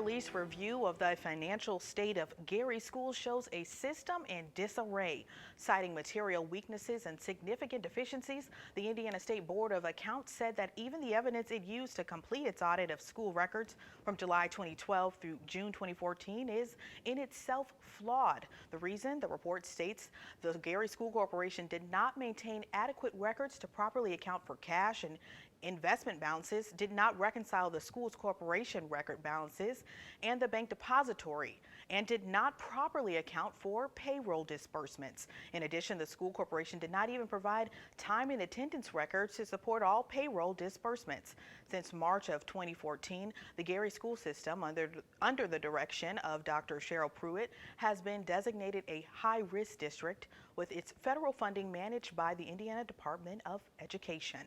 released review of the financial state of Gary schools shows a system in disarray. Citing material weaknesses and significant deficiencies, the Indiana State Board of Accounts said that even the evidence it used to complete its audit of school records from July 2012 through June 2014 is in itself flawed. The reason, the report states, the Gary School Corporation did not maintain adequate records to properly account for cash and investment balances, did not reconcile the school's corporation record balances and the bank depository, and did not properly account for payroll disbursements. In addition, the school corporation did not even provide time and attendance records to support all payroll disbursements. Since March of 2014, the Gary school system, under the direction of Dr. Cheryl Pruitt, has been designated a high-risk district with its federal funding managed by the Indiana Department of Education.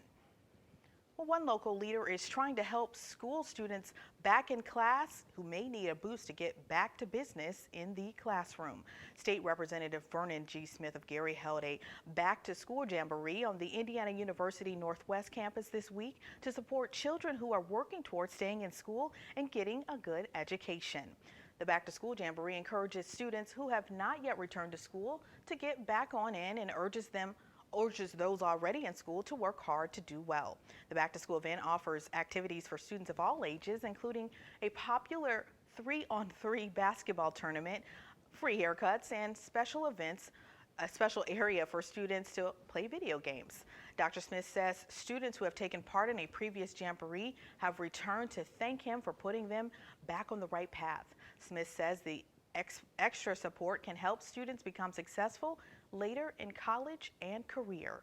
Well, one local leader is trying to help school students back in class who may need a boost to get back to business in the classroom. State Representative Vernon G. Smith of Gary held a back-to-school jamboree on the Indiana University Northwest campus this week to support children who are working towards staying in school and getting a good education. The Back-to-School Jamboree encourages students who have not yet returned to school to get back on in and urges those already in school to work hard to do well. The back-to-school event offers activities for students of all ages, including a popular 3-on-3 basketball tournament, free haircuts, and special events, a special area for students to play video games. Dr. Smith says students who have taken part in a previous jamboree have returned to thank him for putting them back on the right path. Smith says the extra support can help students become successful later in college and career.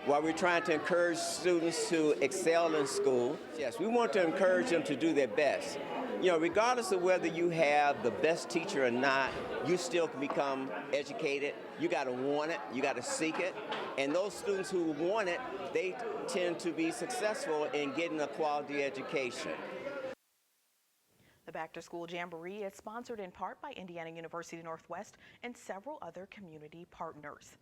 While we're trying to encourage students to excel in school, yes, we want to encourage them to do their best. You know, regardless of whether you have the best teacher or not, you still can become educated. You got to want it, you got to seek it. And those students who want it, they tend to be successful in getting a quality education. The Back-to-School Jamboree is sponsored in part by Indiana University Northwest and several other community partners.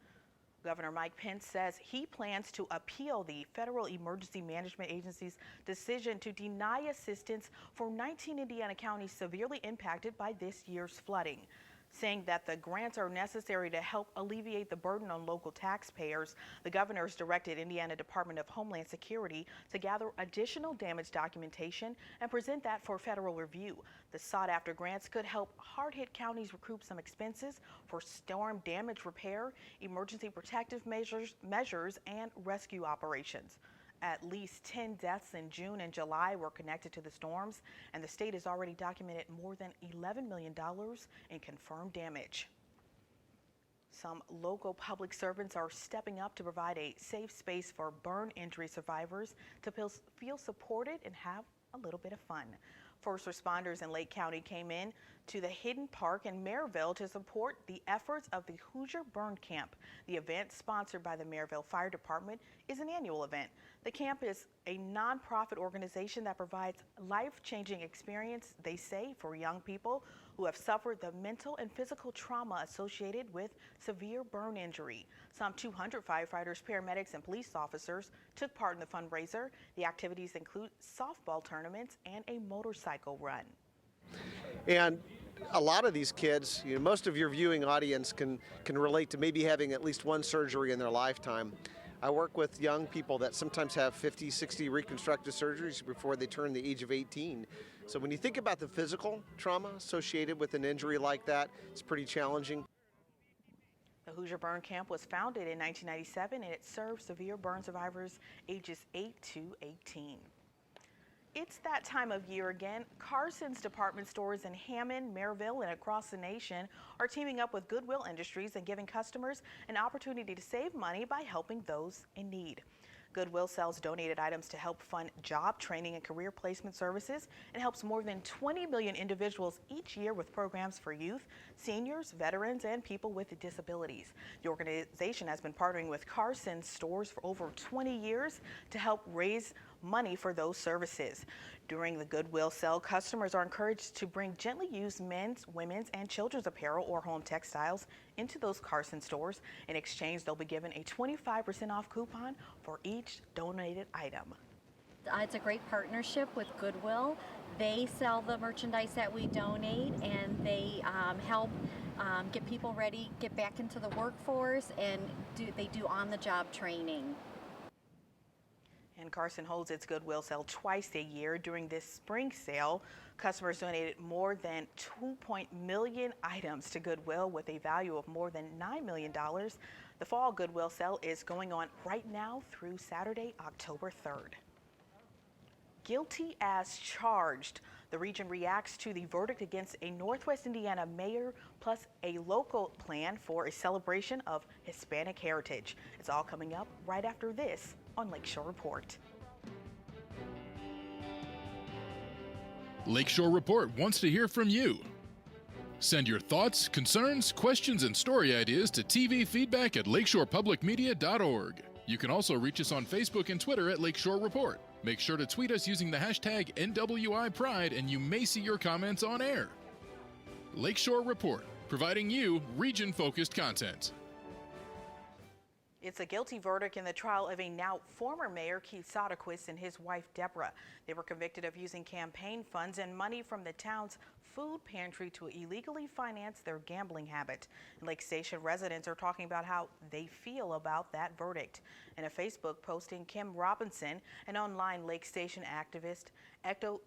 Governor Mike Pence says he plans to appeal the Federal Emergency Management Agency's decision to deny assistance for 19 Indiana counties severely impacted by this year's flooding, saying that the grants are necessary to help alleviate the burden on local taxpayers. The governor has directed Indiana Department of Homeland Security to gather additional damage documentation and present that for federal review. The sought-after grants could help hard-hit counties recoup some expenses for storm damage repair, emergency protective measures, and rescue operations. At least 10 deaths in June and July were connected to the storms, and the state has already documented more than $11 million in confirmed damage. Some local public servants are stepping up to provide a safe space for burn injury survivors to feel supported and have a little bit of fun. First responders in Lake County came in to the Hidden Park in Maryville to support the efforts of the Hoosier Burn Camp. The event, sponsored by the Maryville Fire Department, is an annual event. The camp is a nonprofit organization that provides life-changing experience, they say, for young people who have suffered the mental and physical trauma associated with severe burn injury. Some 200 firefighters, paramedics, and police officers took part in the fundraiser. The activities include softball tournaments and a motorcycle run. And a lot of these kids, most of your viewing audience can relate to maybe having at least one surgery in their lifetime. I work with young people that sometimes have 50, 60 reconstructive surgeries before they turn the age of 18. So when you think about the physical trauma associated with an injury like that, it's pretty challenging. The Hoosier Burn Camp was founded in 1997, and it serves severe burn survivors ages 8 to 18. It's that time of year again. Carson's department stores in Hammond, Maryville, and across the nation are teaming up with Goodwill Industries and giving customers an opportunity to save money by helping those in need. Goodwill sells donated items to help fund job training and career placement services and helps more than 20 million individuals each year with programs for youth, seniors, veterans, and people with disabilities. The organization has been partnering with Carson stores for over 20 years to help raise money for those services. During the Goodwill Sale, customers are encouraged to bring gently used men's, women's, and children's apparel or home textiles into those Carson stores. In exchange, they'll be given a 25% off coupon for each donated item. It's a great partnership with Goodwill. They sell the merchandise that we donate, and they help get people ready, get back into the workforce, and they do on-the-job training. And Carson holds its Goodwill Sale twice a year. During this spring sale, customers donated more than 2 million items to Goodwill with a value of more than $9 million. The fall Goodwill Sale is going on right now through Saturday, October 3rd. Guilty as charged. The region reacts to the verdict against a Northwest Indiana mayor, plus a local plan for a celebration of Hispanic heritage. It's all coming up right after this on Lakeshore Report. Lakeshore Report wants to hear from you. Send your thoughts, concerns, questions, and story ideas to tvfeedback@lakeshorepublicmedia.org. You can also reach us on Facebook and Twitter at Lakeshore Report. Make sure to tweet us using the hashtag NWIPride, and you may see your comments on air. Lakeshore Report, providing you region-focused content. It's a guilty verdict in the trial of a now former mayor, Keith Soderquist, and his wife, Deborah. They were convicted of using campaign funds and money from the town's food pantry to illegally finance their gambling habit. Lake Station residents are talking about how they feel about that verdict. In a Facebook posting, Kim Robinson, an online Lake Station activist,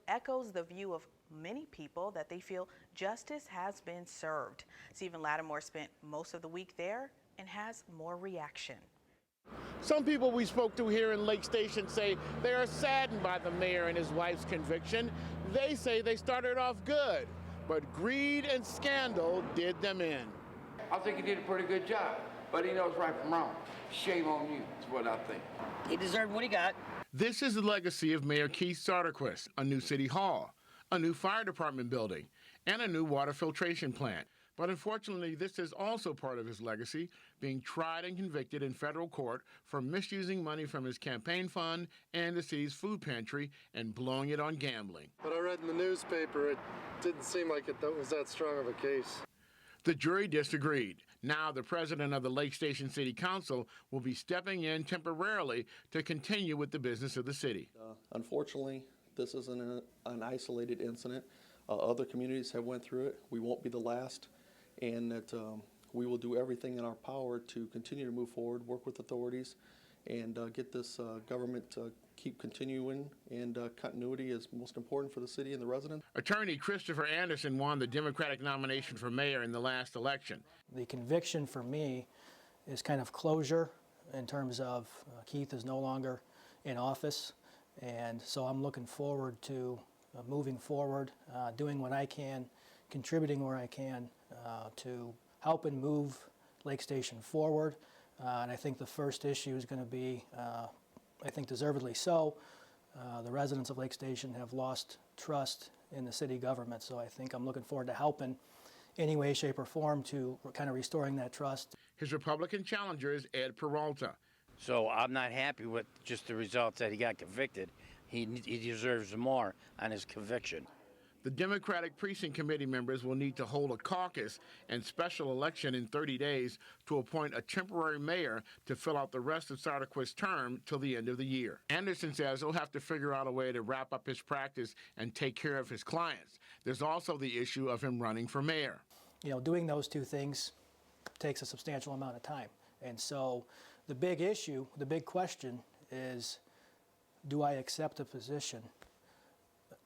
echoes the view of many people that they feel justice has been served. Stephen Lattimore spent most of the week there and has more reaction. Some people we spoke to here in Lake Station say they are saddened by the mayor and his wife's conviction. They say they started off good, but greed and scandal did them in. I think he did a pretty good job, but he knows right from wrong. Shame on you, is what I think. He deserved what he got. This is the legacy of Mayor Keith Soderquist: a new city hall, a new fire department building, and a new water filtration plant. But unfortunately, this is also part of his legacy, being tried and convicted in federal court for misusing money from his campaign fund and the city's food pantry and blowing it on gambling. But I read in the newspaper, it didn't seem like it was that strong of a case. The jury disagreed. Now the president of the Lake Station City Council will be stepping in temporarily to continue with the business of the city. Unfortunately, this isn't an isolated incident. Other communities have went through it. We won't be the last. And that we will do everything in our power to continue to move forward, work with authorities, and get this government to keep continuing. And continuity is most important for the city and the residents. Attorney Christopher Anderson won the Democratic nomination for mayor in the last election. The conviction for me is kind of closure in terms of Keith is no longer in office. And so I'm looking forward to moving forward, doing what I can, contributing where I can to help and move Lake Station forward. And I think the first issue is going to be, I think deservedly so, the residents of Lake Station have lost trust in the city government. So I think I'm looking forward to helping any way, shape, or form to kind of restoring that trust. His Republican challenger is Ed Peralta. So I'm not happy with just the results that he got convicted. He deserves more on his conviction. The Democratic Precinct Committee members will need to hold a caucus and special election in 30 days to appoint a temporary mayor to fill out the rest of Soderquist's term till the end of the year. Anderson says he'll have to figure out a way to wrap up his practice and take care of his clients. There's also the issue of him running for mayor. You know, doing those two things takes a substantial amount of time. And so the big issue, the big question is, do I accept a position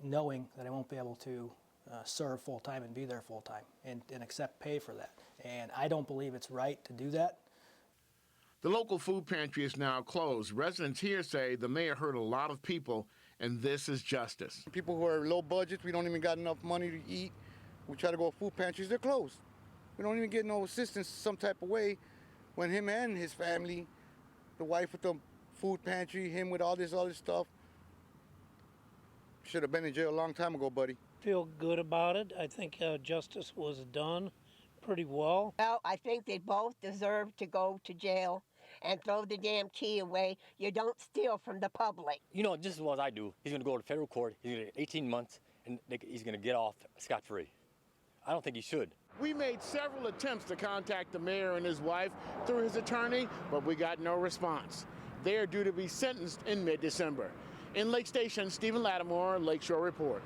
knowing that I won't be able to serve full-time and be there full-time and accept pay for that? And I don't believe it's right to do that. The local food pantry is now closed. Residents here say the mayor hurt a lot of people, and this is justice. People who are low budget, we don't even got enough money to eat. We try to go to food pantries, they're closed. We don't even get no assistance some type of way when him and his family, the wife with the food pantry, him with all this other stuff, should have been in jail a long time ago, buddy. Feel good about it. I think justice was done pretty well. Well, I think they both deserve to go to jail and throw the damn key away. You don't steal from the public. You know, just as well as I do, he's going to go to federal court. He's going to get 18 months, and he's going to get off scot-free. I don't think he should. We made several attempts to contact the mayor and his wife through his attorney, but we got no response. They are due to be sentenced in mid-December. In Lake Station, Stephen Lattimore, Lakeshore Report.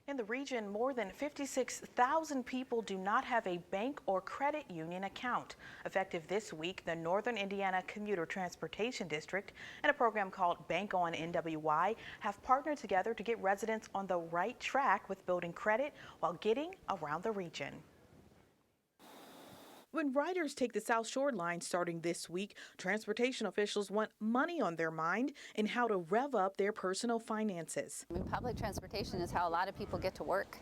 In the region, more than 56,000 people do not have a bank or credit union account. Effective this week, the Northern Indiana Commuter Transportation District and a program called Bank on NWI have partnered together to get residents on the right track with building credit while getting around the region. When riders take the South Shore line starting this week, transportation officials want money on their mind and how to rev up their personal finances. I mean, public transportation is how a lot of people get to work.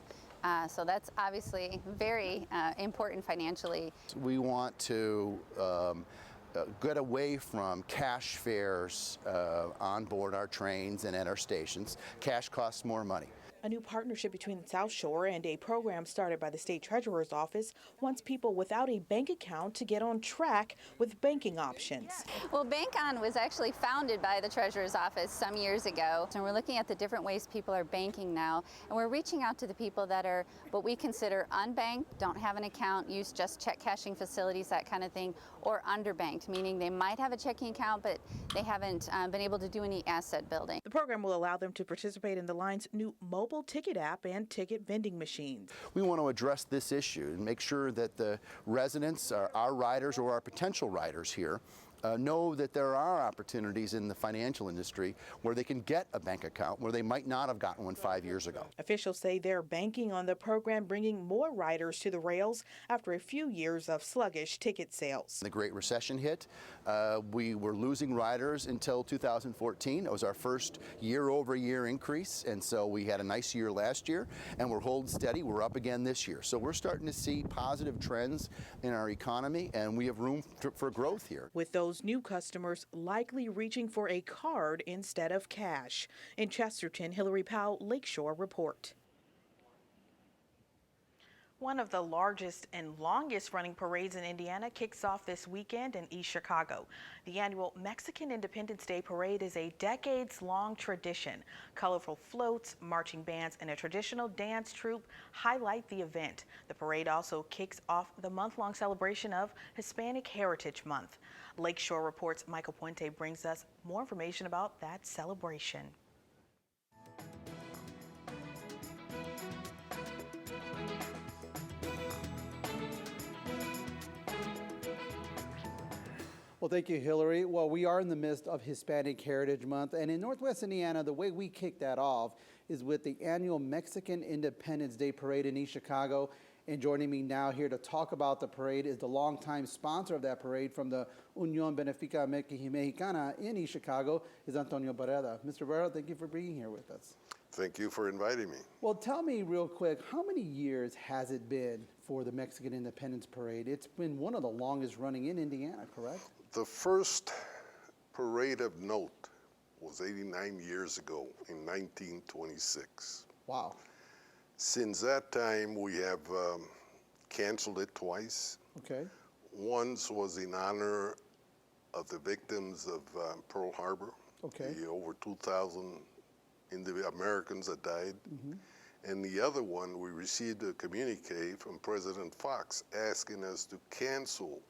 So that's obviously very important financially. We want to get away from cash fares on board our trains and at our stations. Cash costs more money. A new partnership between the South Shore and a program started by the state treasurer's office wants people without a bank account to get on track with banking options. Well, Bank On was actually founded by the treasurer's office some years ago, and we're looking at the different ways people are banking now, and we're reaching out to the people that are what we consider unbanked, don't have an account, use just check cashing facilities, that kind of thing, or underbanked, meaning they might have a checking account, but they haven't been able to do any asset building. The program will allow them to participate in the line's new mobile ticket app and ticket vending machines. We want to address this issue and make sure that the residents, our riders or our potential riders here, know that there are opportunities in the financial industry where they can get a bank account where they might not have gotten one 5 years ago. Officials say they're banking on the program bringing more riders to the rails after a few years of sluggish ticket sales. The Great Recession hit. We were losing riders until 2014. It was our first year-over-year increase, and so we had a nice year last year, and we're holding steady. We're up again this year. So we're starting to see positive trends in our economy, and we have room for growth here. With those new customers likely reaching for a card instead of cash. In Chesterton, Hillary Powell, Lakeshore Report. One of the largest and longest running parades in Indiana kicks off this weekend in East Chicago. The annual Mexican Independence Day Parade is a decades-long tradition. Colorful floats, marching bands, and a traditional dance troupe highlight the event. The parade also kicks off the month-long celebration of Hispanic Heritage Month. Lakeshore Report's Michael Puente brings us more information about that celebration. Well, thank you, Hillary. Well, we are in the midst of Hispanic Heritage Month, and in Northwest Indiana, the way we kick that off is with the annual Mexican Independence Day Parade in East Chicago. And joining me now here to talk about the parade is the longtime sponsor of that parade from the Unión Benéfica Mexicana in East Chicago, is Antonio Barrera. Mr. Barrera, thank you for being here with us. Thank you for inviting me. Well, tell me real quick, how many years has it been for the Mexican Independence Parade? It's been one of the longest running in Indiana, correct? The first parade of note was 89 years ago in 1926. Wow. Since that time, we have canceled it twice. Okay. Once was in honor of the victims of Pearl Harbor. Okay. The over 2,000 Americans that died. Mm-hmm. And the other one, we received a communique from President Fox asking us to cancel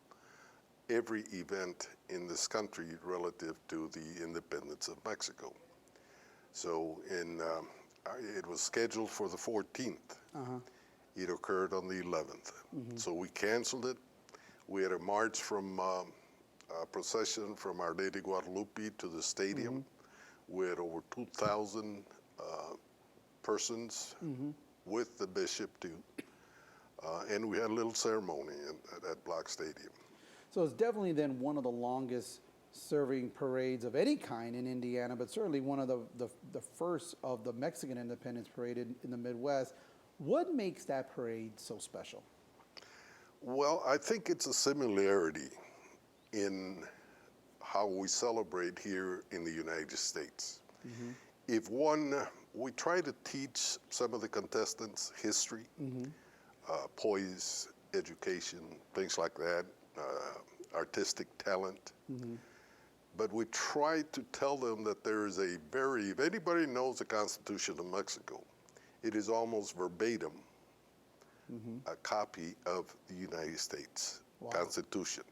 every event in this country relative to the independence of Mexico. So it was scheduled for the 14th. It occurred on the 11th. Mm-hmm. So we canceled it. We had a march from a procession from Our Lady Guadalupe to the stadium. Mm-hmm. We had over 2,000 persons Mm-hmm. with the bishop too. And we had a little ceremony at Block Stadium. So it's definitely then one of the longest serving parades of any kind in Indiana, but certainly one of the first of the Mexican Independence Parade in the Midwest. What makes that parade so special? Well, I think it's a similarity in how we celebrate here in the United States. Mm-hmm. We try to teach some of the contestants history, Mm-hmm. poise, education, things like that, artistic talent. Mm-hmm. But we try to tell them that there is if anybody knows the Constitution of Mexico, it is almost verbatim Mm-hmm. a copy of the United States Wow. Constitution.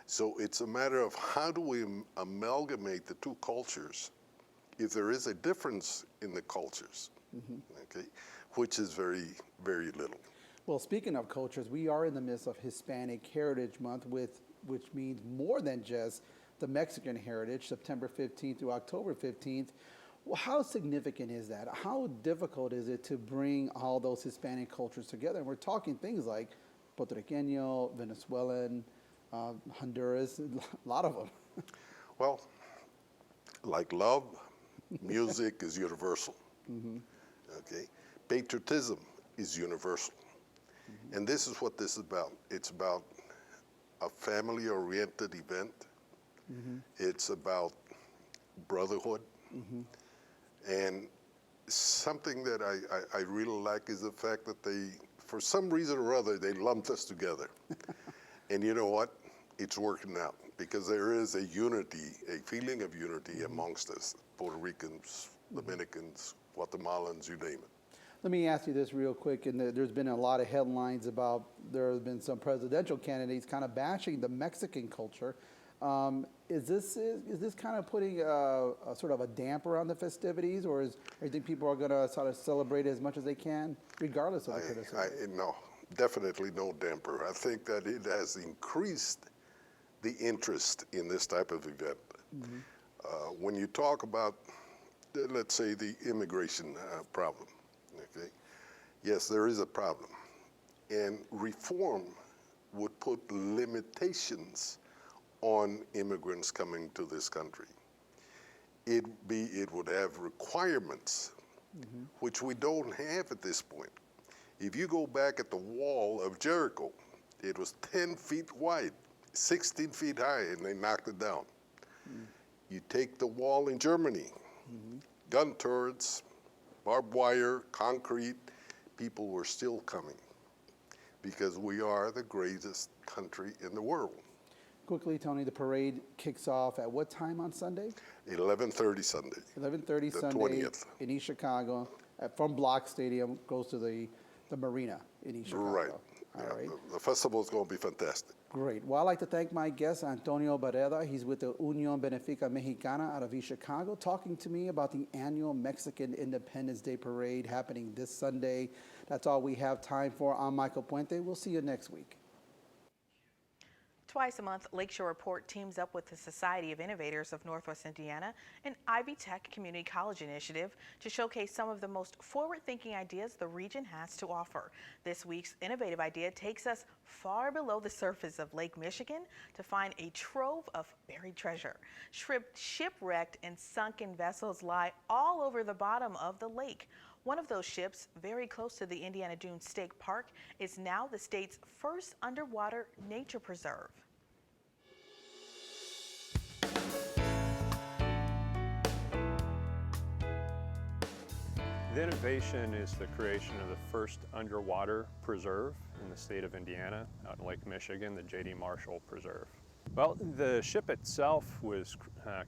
So it's a matter of how do we amalgamate the two cultures if there is a difference in the cultures, okay, which is very, very little. Well, speaking of cultures, we are in the midst of Hispanic Heritage Month, which means more than just the Mexican heritage, September 15th through October 15th. Well, how significant is that? How difficult is it to bring all those Hispanic cultures together? And we're talking things like Puerto Rican, Venezuelan, Honduras, a lot of them. Well, like love, music is universal. Okay, patriotism is universal, and this is what this is about. It's about a family-oriented event. It's about brotherhood, and something that I really like is the fact that they, for some reason or other, they lumped us together. And you know what? It's working out because there is a unity, a feeling of unity amongst us, Puerto Ricans, Dominicans, Guatemalans, you name it. Let me ask you this real quick, and there's been a lot of headlines about there have been some presidential candidates kind of bashing the Mexican culture. Is this kind of putting a sort of a damper on the festivities, or do you think people are going to sort of celebrate as much as they can, regardless of the criticism? No, definitely no damper. I think that it has increased the interest in this type of event. When you talk about, let's say, the immigration problem, okay? Yes, there is a problem. And reform would put limitations on immigrants coming to this country. It would have requirements, which we don't have at this point. If you go back at the wall of Jericho, it was 10 feet wide, 16 feet high, and they knocked it down. You take the wall in Germany, gun turrets, barbed wire, concrete, people were still coming because we are the greatest country in the world. Quickly, Tony, the parade kicks off at what time on Sunday? 11:30 Sunday. 11:30 the Sunday 20th. in East Chicago. From Block Stadium, goes to the marina in East Chicago. Right. All right. The festival is going to be fantastic. Great. Well, I'd like to thank my guest, Antonio Barreda. He's with the Unión Benéfica Mexicana out of East Chicago, talking to me about the annual Mexican Independence Day Parade happening this Sunday. That's all we have time for. I'm Michael Puente. We'll see you next week. Twice a month, Lakeshore Report teams up with the Society of Innovators of Northwest Indiana and Ivy Tech Community College Initiative to showcase some of the most forward-thinking ideas the region has to offer. This week's innovative idea takes us far below the surface of Lake Michigan to find a trove of buried treasure. Shipwrecked and sunken vessels lie all over the bottom of the lake. One of those ships, very close to the Indiana Dunes State Park, is now the state's first underwater nature preserve. The innovation is the creation of the first underwater preserve in the state of Indiana, out in Lake Michigan, the J.D. Marshall Preserve. Well, the ship itself was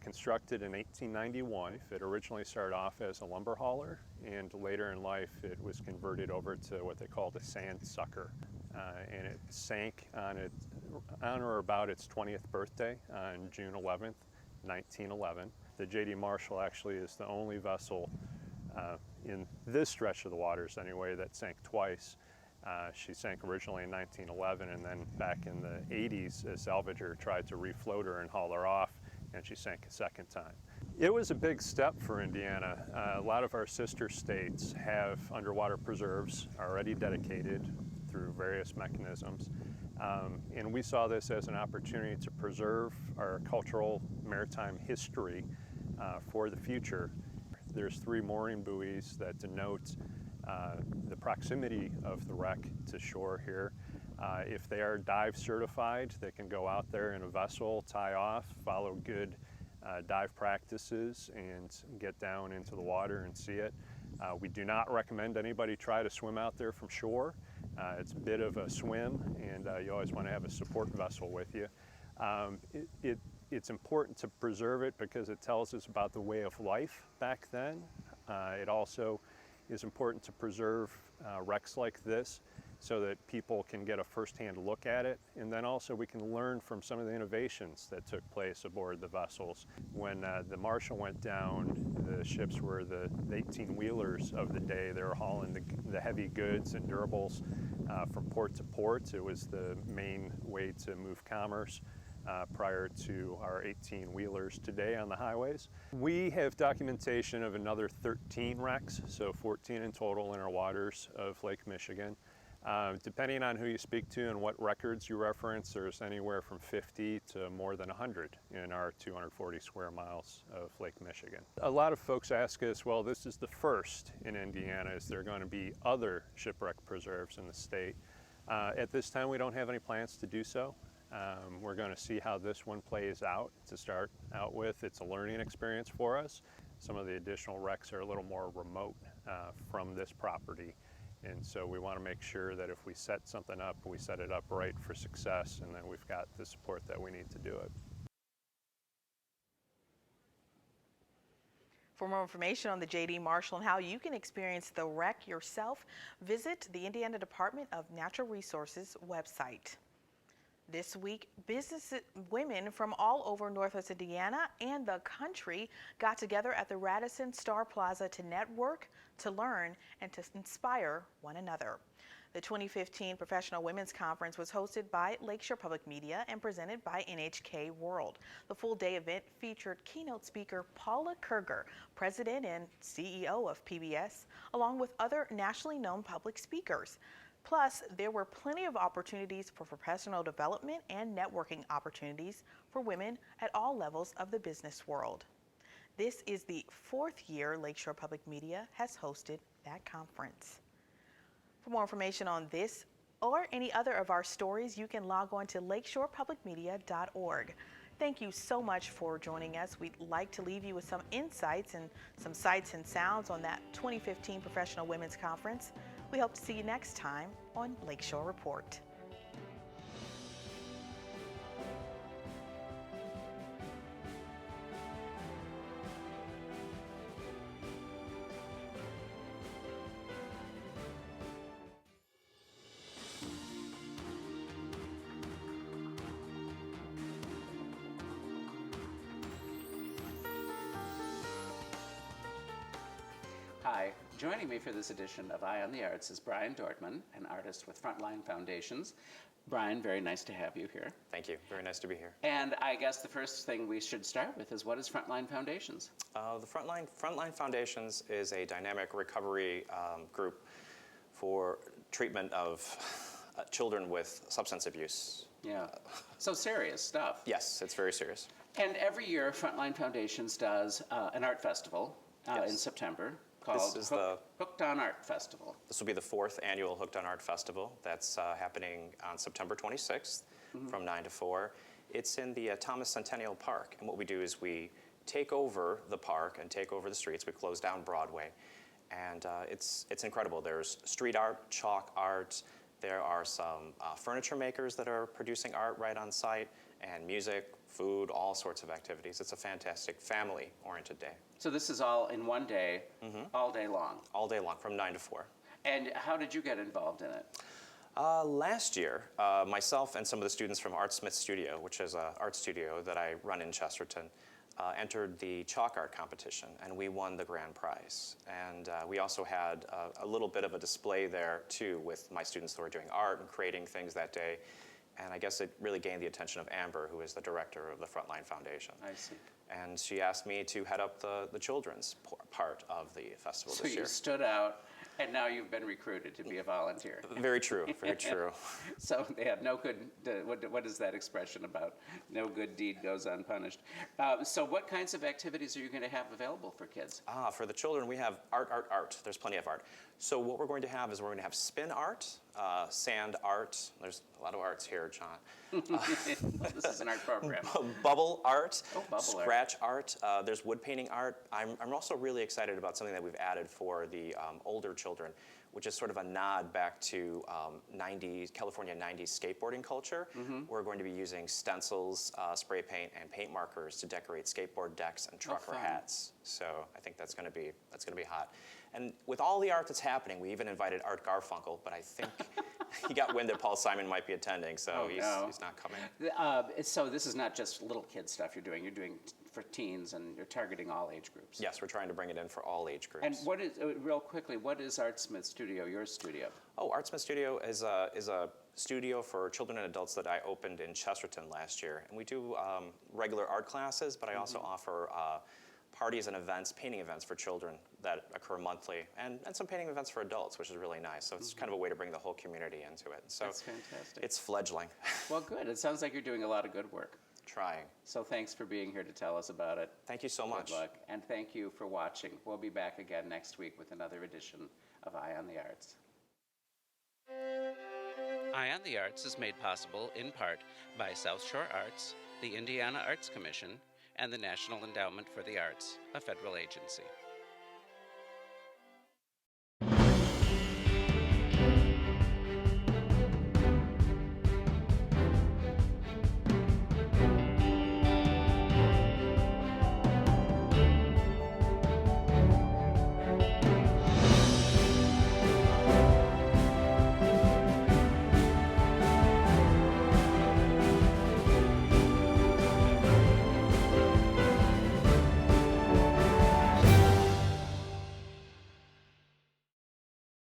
constructed in 1891. It originally started off as a lumber hauler, and later in life it was converted over to what they called a sand sucker. And it sank on or about its 20th birthday on June 11th, 1911. The J.D. Marshall actually is the only vessel in this stretch of the waters anyway that sank twice. She sank originally in 1911, and then back in the 80s, a salvager tried to refloat her and haul her off, and she sank a second time. It was a big step for Indiana. A lot of our sister states have underwater preserves already dedicated through various mechanisms, and we saw this as an opportunity to preserve our cultural maritime history for the future. There's 3 mooring buoys that denote the proximity of the wreck to shore here. If they are dive certified, they can go out there in a vessel, tie off, follow good dive practices, and get down into the water and see it. We do not recommend anybody try to swim out there from shore. It's a bit of a swim, and you always want to have a support vessel with you. It's important to preserve it because it tells us about the way of life back then. It also is important to preserve wrecks like this so that people can get a firsthand look at it, and then also we can learn from some of the innovations that took place aboard the vessels. When the Marshall went down, the ships were the 18-wheelers of the day. They were hauling the heavy goods and durables from port to port. It was the main way to move commerce prior to our 18-wheelers today on the highways. We have documentation of another 13 wrecks, so 14 in total in our waters of Lake Michigan. Depending on who you speak to and what records you reference, there's anywhere from 50 to more than 100 in our 240 square miles of Lake Michigan. A lot of folks ask us, well, this is the first in Indiana. Is there going to be other shipwreck preserves in the state? At this time, we don't have any plans to do so. We're going to see how this one plays out to start out with. It's a learning experience for us. Some of the additional wrecks are a little more remote from this property. And so we want to make sure that if we set something up, we set it up right for success, and that we've got the support that we need to do it. For more information on the J.D. Marshall and how you can experience the wreck yourself, visit the Indiana Department of Natural Resources website. This week, women from all over Northwest Indiana and the country got together at the Radisson Star Plaza to network, to learn, and to inspire one another. The 2015 Professional Women's Conference was hosted by Lakeshore Public Media and presented by NHK World. The full-day event featured keynote speaker Paula Kerger, president and CEO of PBS, along with other nationally known public speakers. Plus, there were plenty of opportunities for professional development and networking opportunities for women at all levels of the business world. This is the 4th year Lakeshore Public Media has hosted that conference. For more information on this or any other of our stories, you can log on to lakeshorepublicmedia.org. Thank you so much for joining us. We'd like to leave you with some insights and some sights and sounds on that 2015 Professional Women's Conference. We hope to see you next time on Lakeshore Report. Hi, joining me for this edition of Eye on the Arts is Brian Dortman, an artist with Frontline Foundations. Brian, very nice to have you here. Thank you. Very nice to be here. And I guess the first thing we should start with is, what is Frontline Foundations? The Frontline Foundations is a dynamic recovery group for treatment of children with substance abuse. Yeah, so serious stuff. Yes, it's very serious. And every year, Frontline Foundations does an art festival in September called Hooked on Art Festival. This will be the 4th annual Hooked on Art Festival. That's happening on September 26th from 9 to 4. It's in the Thomas Centennial Park. And what we do is we take over the park and take over the streets. We close down Broadway. And it's incredible. There's street art, chalk art. There are some furniture makers that are producing art right on site, and music, food, all sorts of activities. It's a fantastic family-oriented day. So this is all in one day, all day long? All day long, from 9 to 4. And how did you get involved in it? Last year, myself and some of the students from Artsmith Studio, which is an art studio that I run in Chesterton, entered the chalk art competition, and we won the grand prize. And we also had a little bit of a display there, too, with my students who were doing art and creating things that day. And I guess it really gained the attention of Amber, who is the director of the Frontline Foundation. I see. And she asked me to head up the children's part of the festival this year. So you stood out, and now you've been recruited to be a volunteer. Very true, very true. So they have no good, what is that expression about? No good deed goes unpunished. So what kinds of activities are you going to have available for kids? For the children, we have art. There's plenty of art. So what we're going to have is we're going to have spin art, sand art. There's a lot of arts here, John. This is an art program. Bubble art, scratch art. There's wood painting art. I'm also really excited about something that we've added for the older children, which is sort of a nod back to California 90s skateboarding culture. We're going to be using stencils, spray paint, and paint markers to decorate skateboard decks and trucker hats. So I think that's going to be hot. And with all the art that's happening, we even invited Art Garfunkel, but I think he got wind that Paul Simon might be attending, so he's not coming. So this is not just little kid stuff you're doing for teens, and you're targeting all age groups. Yes, we're trying to bring it in for all age groups. And what is, real quickly, what is Artsmith Studio, your studio? Oh, Artsmith Studio is a studio for children and adults that I opened in Chesterton last year. And we do regular art classes, but I also offer parties and events, painting events for children that occur monthly, and some painting events for adults, which is really nice. So it's kind of a way to bring the whole community into it. So that's fantastic. It's fledgling. Well, good. It sounds like you're doing a lot of good work. Trying. So thanks for being here to tell us about it. Thank you so much. Good luck. And thank you for watching. We'll be back again next week with another edition of Eye on the Arts. Eye on the Arts is made possible in part by South Shore Arts, the Indiana Arts Commission, and the National Endowment for the Arts, a federal agency.